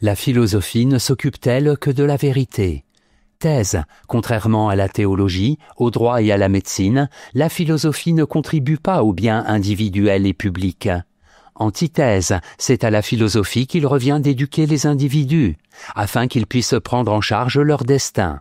La philosophie ne s'occupe-t-elle que de la vérité? Thèse, contrairement à la théologie, au droit et à la médecine, la philosophie ne contribue pas au bien individuel et public. Antithèse, c'est à la philosophie qu'il revient d'éduquer les individus, afin qu'ils puissent prendre en charge leur destin.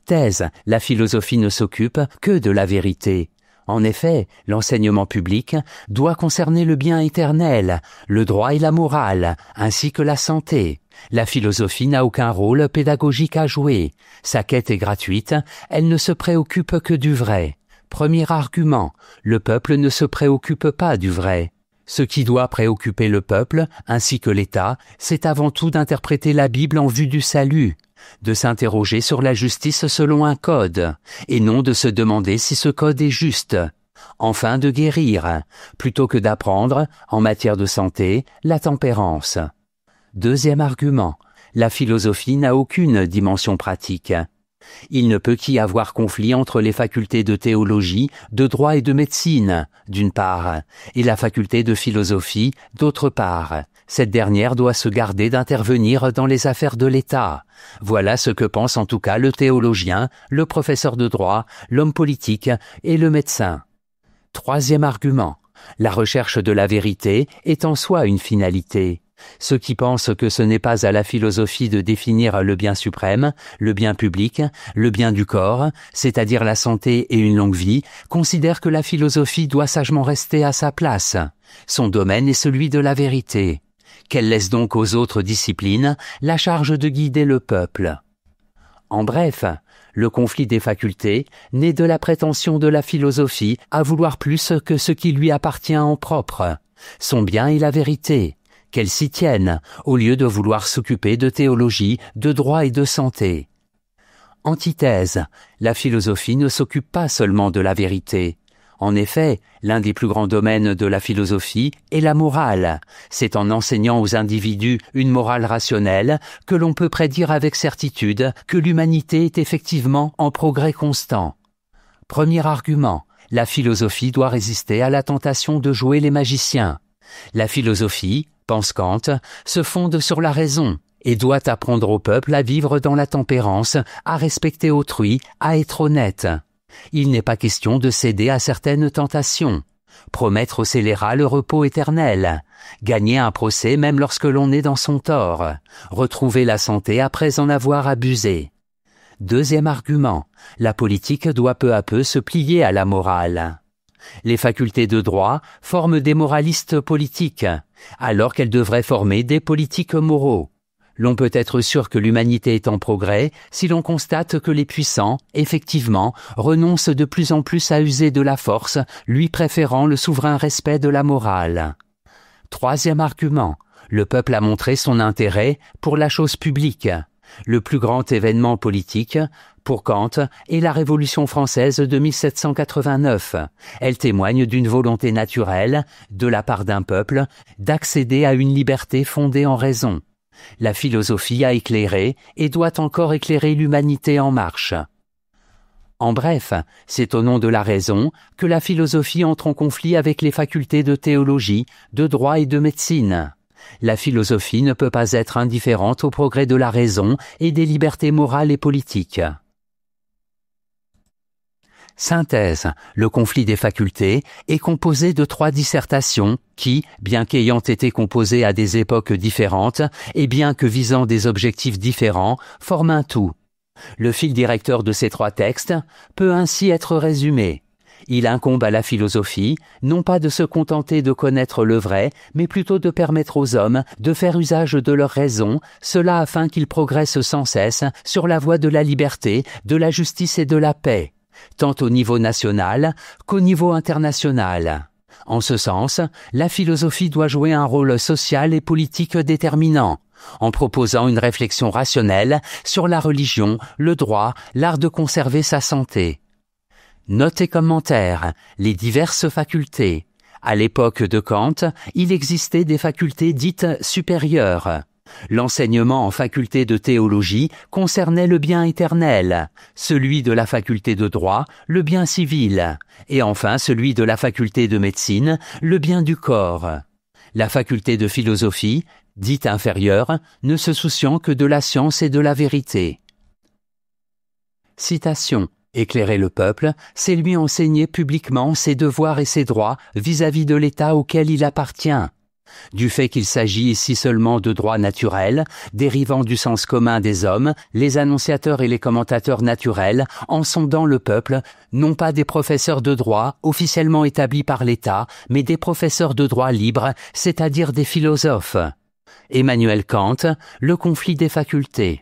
Thèse, la philosophie ne s'occupe que de la vérité. En effet, l'enseignement public doit concerner le bien éternel, le droit et la morale, ainsi que la santé. La philosophie n'a aucun rôle pédagogique à jouer. Sa quête est gratuite, elle ne se préoccupe que du vrai. Premier argument, le peuple ne se préoccupe pas du vrai. Ce qui doit préoccuper le peuple, ainsi que l'État, c'est avant tout d'interpréter la Bible en vue du salut, de s'interroger sur la justice selon un code, et non de se demander si ce code est juste. Enfin de guérir, plutôt que d'apprendre, en matière de santé, la tempérance. Deuxième argument, la philosophie n'a aucune dimension pratique. Il ne peut qu'y avoir conflit entre les facultés de théologie, de droit et de médecine, d'une part, et la faculté de philosophie, d'autre part. Cette dernière doit se garder d'intervenir dans les affaires de l'État. Voilà ce que pense en tout cas le théologien, le professeur de droit, l'homme politique et le médecin. Troisième argument, la recherche de la vérité est en soi une finalité. Ceux qui pensent que ce n'est pas à la philosophie de définir le bien suprême, le bien public, le bien du corps, c'est-à-dire la santé et une longue vie, considèrent que la philosophie doit sagement rester à sa place. Son domaine est celui de la vérité. Qu'elle laisse donc aux autres disciplines la charge de guider le peuple. En bref, le conflit des facultés naît de la prétention de la philosophie à vouloir plus que ce qui lui appartient en propre. Son bien est la vérité. Qu'elle s'y tienne, au lieu de vouloir s'occuper de théologie, de droit et de santé. Antithèse, la philosophie ne s'occupe pas seulement de la vérité. En effet, l'un des plus grands domaines de la philosophie est la morale. C'est en enseignant aux individus une morale rationnelle que l'on peut prédire avec certitude que l'humanité est effectivement en progrès constant. Premier argument, la philosophie doit résister à la tentation de jouer les magiciens. La philosophie, pense Kant, se fonde sur la raison et doit apprendre au peuple à vivre dans la tempérance, à respecter autrui, à être honnête. Il n'est pas question de céder à certaines tentations. Promettre au scélérat le repos éternel, gagner un procès même lorsque l'on est dans son tort, retrouver la santé après en avoir abusé. Deuxième argument, la politique doit peu à peu se plier à la morale. Les facultés de droit forment des moralistes politiques, alors qu'elles devraient former des politiques moraux. L'on peut être sûr que l'humanité est en progrès si l'on constate que les puissants, effectivement, renoncent de plus en plus à user de la force, lui préférant le souverain respect de la morale. Troisième argument, le peuple a montré son intérêt pour la chose publique. Le plus grand événement politique, pour Kant, est la Révolution française de 1789. Elle témoigne d'une volonté naturelle, de la part d'un peuple, d'accéder à une liberté fondée en raison. La philosophie a éclairé et doit encore éclairer l'humanité en marche. En bref, c'est au nom de la raison que la philosophie entre en conflit avec les facultés de théologie, de droit et de médecine. La philosophie ne peut pas être indifférente au progrès de la raison et des libertés morales et politiques. Synthèse, le conflit des facultés est composé de 3 dissertations qui, bien qu'ayant été composées à des époques différentes et bien que visant des objectifs différents, forment un tout. Le fil directeur de ces 3 textes peut ainsi être résumé. Il incombe à la philosophie, non pas de se contenter de connaître le vrai, mais plutôt de permettre aux hommes de faire usage de leur raison, cela afin qu'ils progressent sans cesse sur la voie de la liberté, de la justice et de la paix, tant au niveau national qu'au niveau international. En ce sens, la philosophie doit jouer un rôle social et politique déterminant, en proposant une réflexion rationnelle sur la religion, le droit, l'art de conserver sa santé. Notes et commentaires, les diverses facultés. À l'époque de Kant, il existait des facultés dites supérieures. L'enseignement en faculté de théologie concernait le bien éternel, celui de la faculté de droit, le bien civil, et enfin celui de la faculté de médecine, le bien du corps. la faculté de philosophie, dite inférieure, ne se souciant que de la science et de la vérité. Citation. Éclairer le peuple, c'est lui enseigner publiquement ses devoirs et ses droits vis-à-vis de l'État auquel il appartient. Du fait qu'il s'agit ici seulement de droits naturels, dérivant du sens commun des hommes, les annonciateurs et les commentateurs naturels, en sondant le peuple, non pas des professeurs de droit officiellement établis par l'État, mais des professeurs de droit libres, c'est-à-dire des philosophes. Emmanuel Kant, Le conflit des facultés.